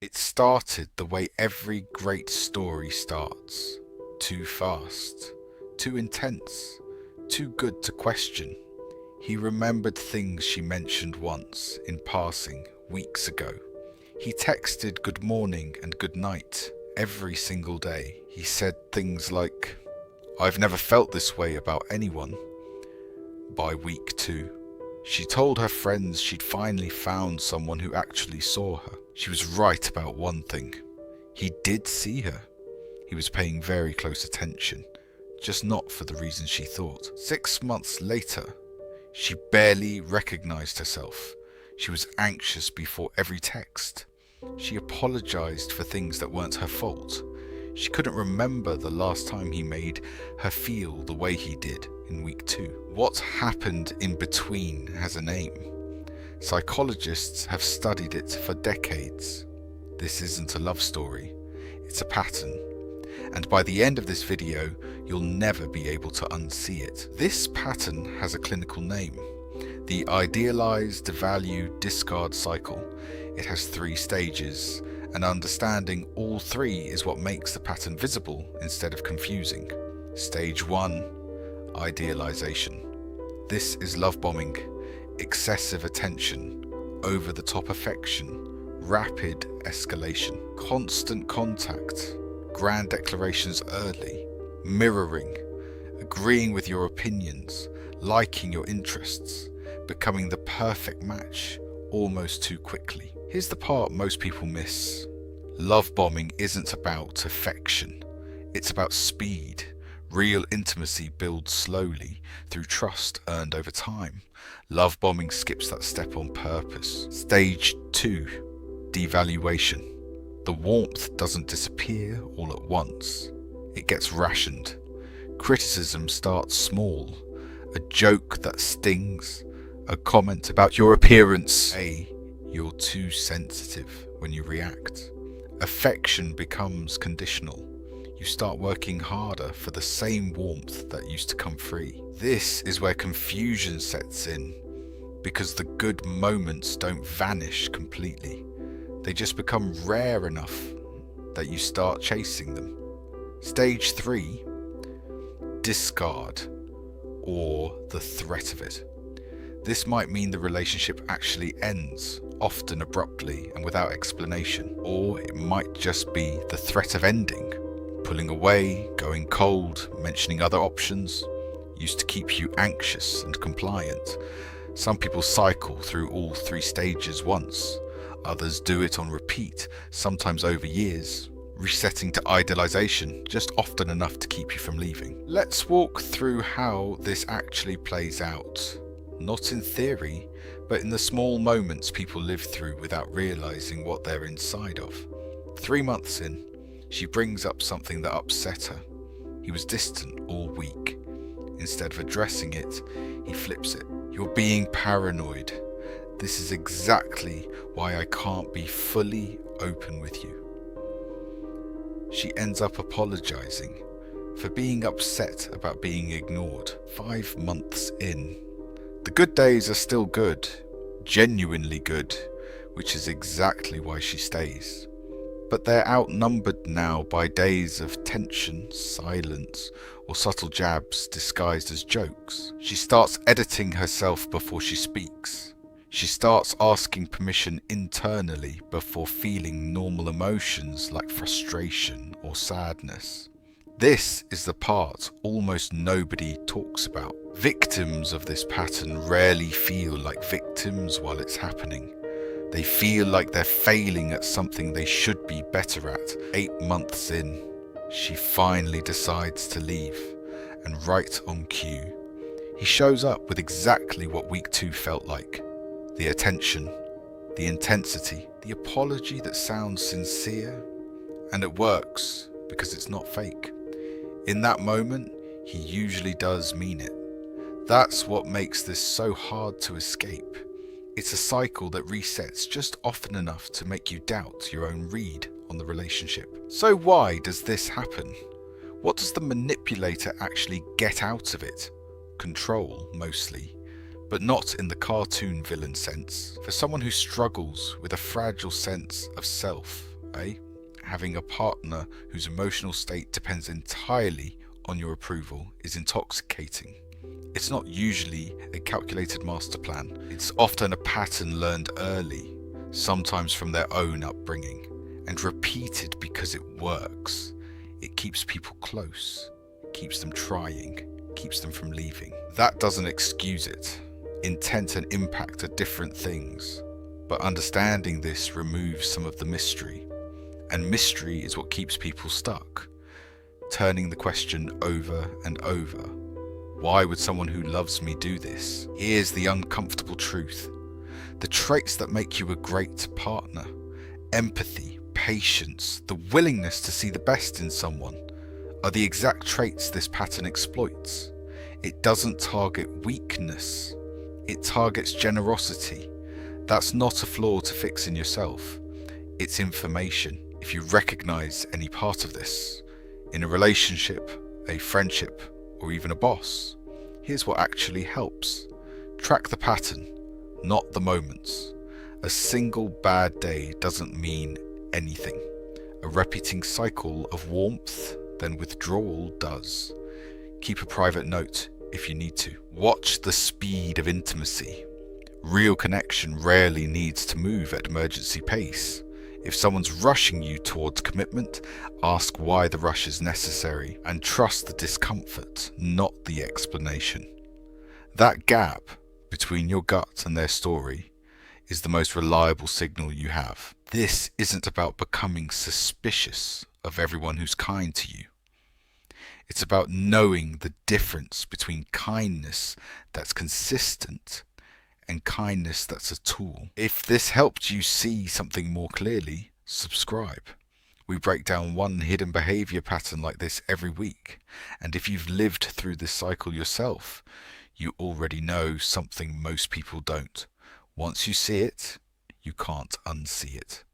It started the way every great story starts. Too fast, too intense, too good to question. He remembered things she mentioned once, in passing, weeks ago. He texted good morning and good night every single day. He said things like, "I've never felt this way about anyone." By week 2, she told her friends she'd finally found someone who actually saw her. She was right about one thing. He did see her. He was paying very close attention, just not for the reason she thought. 6 months later, she barely recognized herself. She was anxious before every text. She apologized for things that weren't her fault. She couldn't remember the last time he made her feel the way he did in week 2. What happened in between has a name. Psychologists have studied it for decades. This isn't a love story, it's a pattern. And by the end of this video, you'll never be able to unsee it. This pattern has a clinical name, the idealize-devalue-discard cycle. It has 3 stages, and understanding all 3 is what makes the pattern visible instead of confusing. Stage 1, idealization. This is love bombing, excessive attention, over-the-top affection, rapid escalation, constant contact, grand declarations early, mirroring, agreeing with your opinions, liking your interests, becoming the perfect match almost too quickly. Here's the part most people miss. Love bombing isn't about affection, it's about speed. Real intimacy builds slowly through trust earned over time. Love bombing skips that step on purpose. Stage 2, devaluation. The warmth doesn't disappear all at once. It gets rationed. Criticism starts small. A joke that stings. A comment about your appearance. You're too sensitive when you react. Affection becomes conditional. You start working harder for the same warmth that used to come free. This is where confusion sets in, because the good moments don't vanish completely. They just become rare enough that you start chasing them. Stage 3, discard, or the threat of it. This might mean the relationship actually ends, often abruptly and without explanation, or it might just be the threat of ending. Pulling away, going cold, mentioning other options, used to keep you anxious and compliant. Some people cycle through all 3 stages once. Others do it on repeat, sometimes over years, resetting to idealization just often enough to keep you from leaving. Let's walk through how this actually plays out. Not in theory, but in the small moments people live through without realizing what they're inside of. 3 months in, she brings up something that upset her. He was distant all week. Instead of addressing it, he flips it. "You're being paranoid. This is exactly why I can't be fully open with you." She ends up apologizing for being upset about being ignored. 5 months in. The good days are still good, genuinely good, which is exactly why she stays. But they're outnumbered now by days of tension, silence, or subtle jabs disguised as jokes. She starts editing herself before she speaks. She starts asking permission internally before feeling normal emotions like frustration or sadness. This is the part almost nobody talks about. Victims of this pattern rarely feel like victims while it's happening. They feel like they're failing at something they should be better at. 8 months in, she finally decides to leave, and right on cue, he shows up with exactly what week 2 felt like. The attention, the intensity, the apology that sounds sincere, and it works because it's not fake. In that moment, he usually does mean it. That's what makes this so hard to escape. It's a cycle that resets just often enough to make you doubt your own read on the relationship. So why does this happen? What does the manipulator actually get out of it? Control, mostly, but not in the cartoon villain sense. For someone who struggles with a fragile sense of self, A. Having a partner whose emotional state depends entirely on your approval is intoxicating. It's not usually a calculated master plan. It's often a pattern learned early, sometimes from their own upbringing, and repeated because it works. It keeps people close, keeps them trying, keeps them from leaving. That doesn't excuse it. Intent and impact are different things, but understanding this removes some of the mystery. And mystery is what keeps people stuck, turning the question over and over. Why would someone who loves me do this? Here's the uncomfortable truth. The traits that make you a great partner, empathy, patience, the willingness to see the best in someone, are the exact traits this pattern exploits. It doesn't target weakness. It targets generosity. That's not a flaw to fix in yourself. It's information. If you recognize any part of this, in a relationship, a friendship, or even a boss, here's what actually helps. Track the pattern, not the moments. A single bad day doesn't mean anything. A repeating cycle of warmth, then withdrawal does. Keep a private note if you need to. Watch the speed of intimacy. Real connection rarely needs to move at emergency pace. If someone's rushing you towards commitment, ask why the rush is necessary and trust the discomfort, not the explanation. That gap between your gut and their story is the most reliable signal you have. This isn't about becoming suspicious of everyone who's kind to you. It's about knowing the difference between kindness that's consistent and kindness that's a tool. If this helped you see something more clearly, subscribe. We break down one hidden behavior pattern like this every week. And if you've lived through this cycle yourself, you already know something most people don't. Once you see it, you can't unsee it.